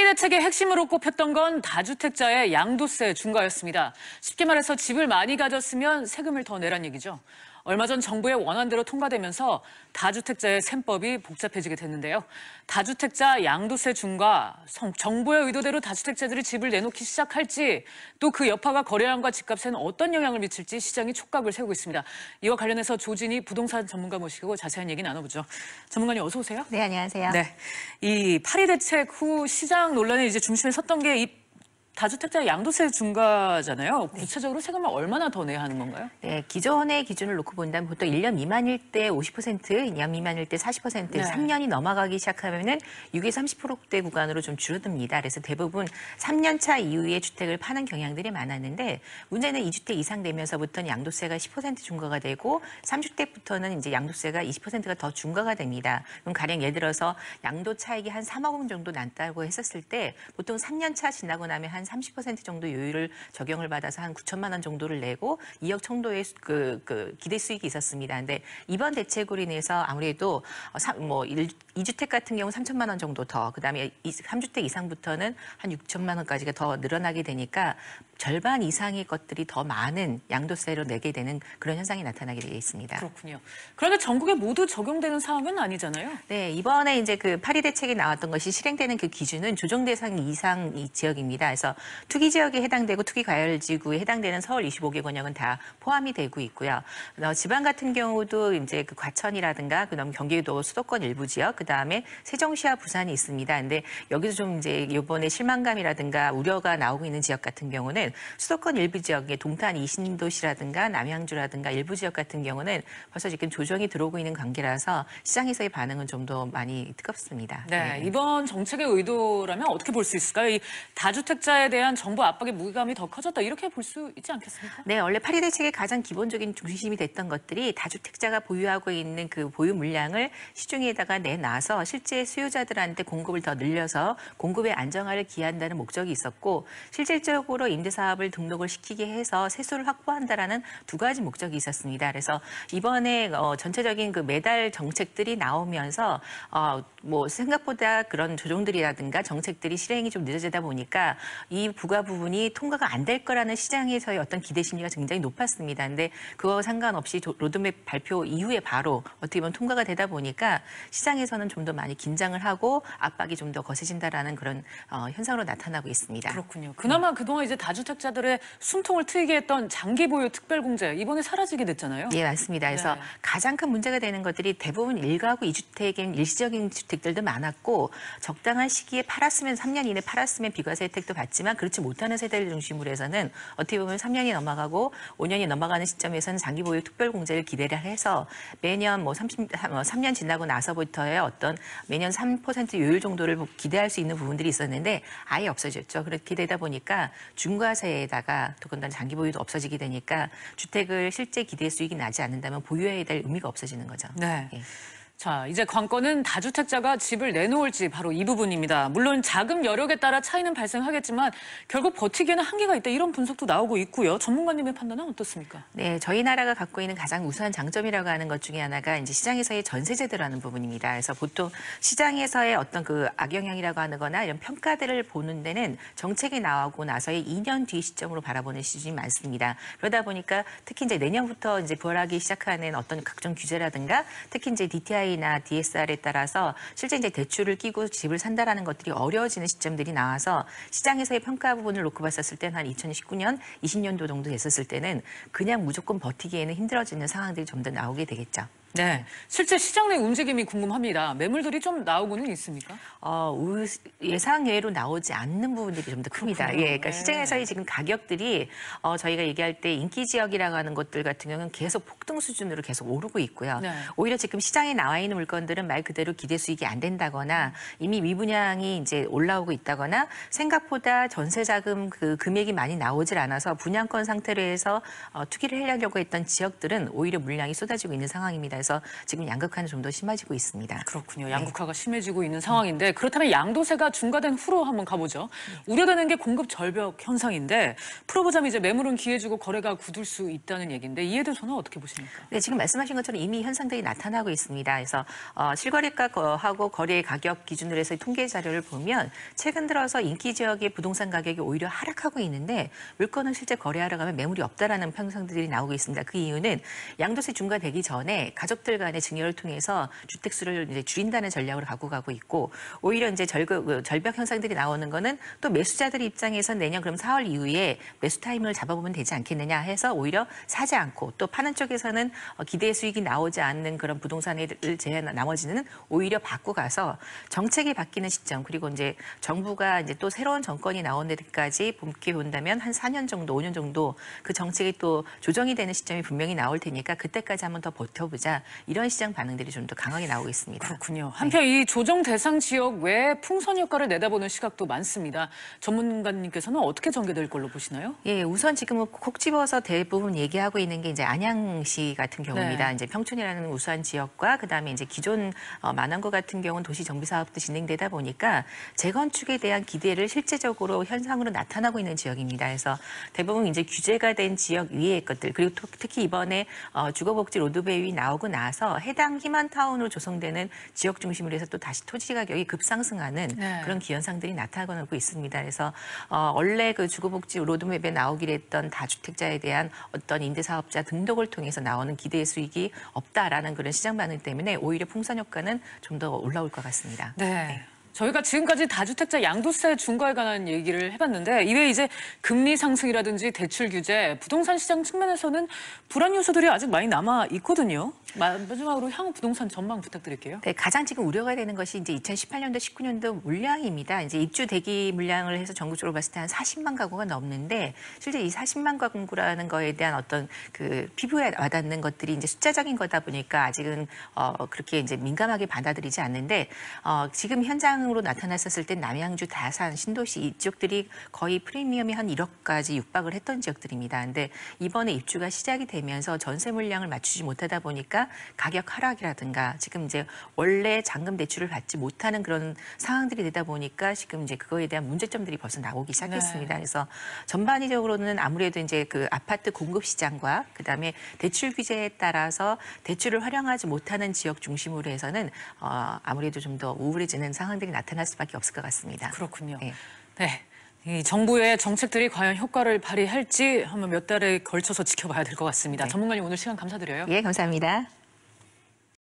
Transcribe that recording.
대책의 핵심으로 꼽혔던 건 다주택자의 양도세 중과였습니다. 쉽게 말해서 집을 많이 가졌으면 세금을 더 내란 얘기죠. 얼마 전 정부의 원안대로 통과되면서 다주택자의 셈법이 복잡해지게 됐는데요. 다주택자 양도세 중과, 정부의 의도대로 다주택자들이 집을 내놓기 시작할지, 또 그 여파가 거래량과 집값에는 어떤 영향을 미칠지 시장이 촉각을 세우고 있습니다. 이와 관련해서 조진희 부동산 전문가 모시고 자세한 얘기 나눠보죠. 전문가님 어서 오세요. 네, 안녕하세요. 네, 이 파리 대책 후 시장 논란의 이제 중심에 섰던 게 이 다주택자 양도세 중과잖아요. 구체적으로 세금을 얼마나 더 내야 하는 건가요? 네, 기존의 기준을 놓고 본다면 보통 1년 미만일 때 50%, 2년 미만일 때 40%, 네. 3년이 넘어가기 시작하면은 6에서 30%대 구간으로 좀 줄어듭니다. 그래서 대부분 3년 차 이후에 주택을 파는 경향들이 많았는데 문제는 2주택 이상 되면서부터는 양도세가 10% 중과가 되고 3주택부터는 이제 양도세가 20%가 더 중과가 됩니다. 그럼 가령 예를 들어서 양도 차익이 한 3억 원 정도 났다고 했었을 때 보통 3년 차 지나고 나면 한 30% 정도 요율을 적용을 받아서 한 9천만 원 정도를 내고 2억 정도의 기대 수익이 있었습니다. 근데 이번 대책으로 인해서 아무래도 2주택 같은 경우 3천만 원 정도 더, 그다음에 3주택 이상부터는 한 6천만 원까지가 더 늘어나게 되니까 절반 이상의 것들이 더 많은 양도세로 내게 되는 그런 현상이 나타나게 되어 있습니다. 그렇군요. 그런데 전국에 모두 적용되는 사항은 아니잖아요. 네, 이번에 이제 그 파리 대책에 나왔던 것이 실행되는 그 기준은 조정 대상 이상 지역입니다. 그래서 투기 지역에 해당되고 투기 과열지구에 해당되는 서울 25개 권역은 다 포함이 되고 있고요. 지방 같은 경우도 이제 그 과천이라든가 그다음 경기도 수도권 일부 지역, 그다음에 세종시와 부산이 있습니다. 근데 여기서 좀 이제 이번에 실망감이라든가 우려가 나오고 있는 지역 같은 경우는 수도권 일부 지역의 동탄 이신도시라든가 남양주라든가 일부 지역 같은 경우는 벌써 지금 조정이 들어오고 있는 관계라서 시장에서의 반응은 좀 더 많이 뜨겁습니다. 네, 이번 정책의 의도라면 어떻게 볼 수 있을까요? 이 다주택자에 대한 정부 압박의 무게감이 더 커졌다, 이렇게 볼 수 있지 않겠습니까? 네, 원래 파리 대책의 가장 기본적인 중심이 됐던 것들이 다주택자가 보유하고 있는 그 보유 물량을 시중에다가 내놔서 실제 수요자들한테 공급을 더 늘려서 공급의 안정화를 기한다는 목적이 있었고, 실질적으로 임대사업을 등록을 시키게 해서 세수를 확보한다라는 두 가지 목적이 있었습니다. 그래서 이번에 전체적인 그 매달 정책들이 나오면서 생각보다 그런 조정들이라든가 정책들이 실행이 좀 늦어지다 보니까 이 부과 부분이 통과가 안 될 거라는 시장에서의 어떤 기대 심리가 굉장히 높았습니다. 근데 그와 상관없이 로드맵 발표 이후에 바로 어떻게 보면 통과가 되다 보니까 시장에서는 좀 더 많이 긴장을 하고 압박이 좀 더 거세진다라는 그런 현상으로 나타나고 있습니다. 그렇군요. 그나마 그동안 이제 다주택자들의 숨통을 트이게 했던 장기 보유 특별공제, 이번에 사라지게 됐잖아요. 예, 맞습니다. 그래서 네. 가장 큰 문제가 되는 것들이 대부분 1가구 2주택인 일시적인 주택들도 많았고, 적당한 시기에 팔았으면 3년 이내 팔았으면 비과세 혜택도 받지만 그렇지 못하는 세대를 중심으로 해서는 어떻게 보면 3년이 넘어가고 5년이 넘어가는 시점에서는 장기 보유 특별 공제를 기대를 해서 매년 3년 지나고 나서부터의 어떤 매년 3% 요율 정도를 기대할 수 있는 부분들이 있었는데 아예 없어졌죠. 그렇게 되다 보니까 중과세에다가 더군다나 장기 보유도 없어지게 되니까 주택을 실제 기대 수익이 나지 않는다면 보유해야 될 의미가 없어지는 거죠. 네. 예. 자, 이제 관건은 다주택자가 집을 내놓을지, 바로 이 부분입니다. 물론 자금 여력에 따라 차이는 발생하겠지만 결국 버티기에는 한계가 있다, 이런 분석도 나오고 있고요. 전문가님의 판단은 어떻습니까? 네, 저희 나라가 갖고 있는 가장 우수한 장점이라고 하는 것 중에 하나가 이제 시장에서의 전세제도라는 부분입니다. 그래서 보통 시장에서의 어떤 그 악영향이라고 하는 거나 이런 평가들을 보는 데는 정책이 나오고 나서의 2년 뒤 시점으로 바라보는 시즌이 많습니다. 그러다 보니까 특히 이제 내년부터 이제 부활하기 시작하는 어떤 각종 규제라든가 특히 이제 DTI나 DSR에 따라서 실제 이제 대출을 끼고 집을 산다라는 것들이 어려워지는 시점들이 나와서 시장에서의 평가 부분을 놓고 봤었을 때는 한 2019년, 20년도 정도 됐었을 때는 그냥 무조건 버티기에는 힘들어지는 상황들이 좀 더 나오게 되겠죠. 네, 실제 시장 내 움직임이 궁금합니다. 매물들이 좀 나오고는 있습니까? 예상 외로 나오지 않는 부분들이 좀 더 큽니다. 그렇군요. 예, 그러니까 네. 시장에서의 지금 가격들이 저희가 얘기할 때 인기 지역이라고 하는 것들 같은 경우는 계속 폭등 수준으로 계속 오르고 있고요. 네. 오히려 지금 시장에 나와 있는 물건들은 말 그대로 기대 수익이 안 된다거나 이미 미분양이 이제 올라오고 있다거나 생각보다 전세 자금 그 금액이 많이 나오질 않아서 분양권 상태로 해서 투기를 하려고 했던 지역들은 오히려 물량이 쏟아지고 있는 상황입니다. 그래서 지금 양극화는 좀 더 심해지고 있습니다. 그렇군요. 양극화가 심해지고 있는 상황인데 그렇다면 양도세가 중과된 후로 한번 가보죠. 우려되는 게 공급 절벽 현상인데 풀어보자면 이제 매물은 기회주고 거래가 굳을 수 있다는 얘기인데 이에 대해서는 어떻게 보십니까? 네, 지금 말씀하신 것처럼 이미 현상들이 나타나고 있습니다. 그래서 실거래가하고 거래 가격 기준으로 해서 통계 자료를 보면 최근 들어서 인기 지역의 부동산 가격이 오히려 하락하고 있는데 물건을 실제 거래하러 가면 매물이 없다라는 편성들이 나오고 있습니다. 그 이유는 양도세 중과되기 전에 가족들 간의 증여를 통해서 주택 수를 이제 줄인다는 전략으로 갖고 가고 있고 오히려 이제 절벽 현상들이 나오는 거는 또 매수자들 입장에서 내년 그럼 4월 이후에 매수 타임을 잡아보면 되지 않겠느냐 해서 오히려 사지 않고 또 파는 쪽에서는 기대 수익이 나오지 않는 그런 부동산을 제한 나머지는 오히려 받고 가서 정책이 바뀌는 시점 그리고 이제 정부가 이제 또 새로운 정권이 나오는 데까지 본게 본다면 한 4년 정도, 5년 정도 그 정책이 또 조정이 되는 시점이 분명히 나올 테니까 그때까지 한번 더 버텨보자 이런 시장 반응들이 좀 더 강하게 나오고 있습니다. 그렇군요. 한편 이 조정 대상 지역 외에 풍선 효과를 내다보는 시각도 많습니다. 전문가님께서는 어떻게 전개될 걸로 보시나요? 예, 우선 지금은 콕 집어서 대부분 얘기하고 있는 게 이제 안양시 같은 경우입니다. 네. 이제 평촌이라는 우수한 지역과 그다음에 이제 기존 만원구 같은 경우는 도시 정비 사업도 진행되다 보니까 재건축에 대한 기대를 실제적으로 현상으로 나타나고 있는 지역입니다. 그래서 대부분 이제 규제가 된 지역 위의 것들 그리고 특히 이번에 주거복지 로드맵이 나오고 나서 해당 희망타운으로 조성되는 지역 중심으로 해서 또 다시 토지 가격이 급상승하는 네. 그런 기현상들이 나타나고 있습니다. 그래서 원래 그 주거복지 로드맵에 나오기로 했던 다주택자에 대한 어떤 임대사업자 등록을 통해서 나오는 기대 수익이 없다라는 그런 시장 반응 때문에 오히려 풍선 효과는 좀 더 올라올 것 같습니다. 네. 저희가 지금까지 다주택자 양도세 중과에 관한 얘기를 해봤는데 이외에 이제 금리 상승이라든지 대출 규제, 부동산 시장 측면에서는 불안 요소들이 아직 많이 남아 있거든요. 마지막으로 향후 부동산 전망 부탁드릴게요. 네, 가장 지금 우려가 되는 것이 이제 2018년도, 19년도 물량입니다. 이제 입주 대기 물량을 해서 전국적으로 봤을 때 한 40만 가구가 넘는데 실제 이 40만 가구라는 거에 대한 어떤 그 피부에 와닿는 것들이 이제 숫자적인 거다 보니까 아직은 그렇게 이제 민감하게 받아들이지 않는데 지금 현장으로 나타났었을 때 남양주, 다산, 신도시 이쪽들이 거의 프리미엄이 한 1억까지 육박을 했던 지역들입니다. 근데 이번에 입주가 시작이 되면서 전세 물량을 맞추지 못하다 보니까 가격 하락이라든가 지금 이제 원래 잔금 대출을 받지 못하는 그런 상황들이 되다 보니까 지금 이제 그거에 대한 문제점들이 벌써 나오기 시작했습니다. 네. 그래서 전반적으로는 아무래도 이제 그 아파트 공급 시장과 그다음에 대출 규제에 따라서 대출을 활용하지 못하는 지역 중심으로 해서는 아무래도 좀 더 우울해지는 상황들이 나타날 수밖에 없을 것 같습니다. 그렇군요. 네. 네. 이 정부의 정책들이 과연 효과를 발휘할지 한번 몇 달에 걸쳐서 지켜봐야 될 것 같습니다. 네. 전문가님 오늘 시간 감사드려요. 예, 감사합니다.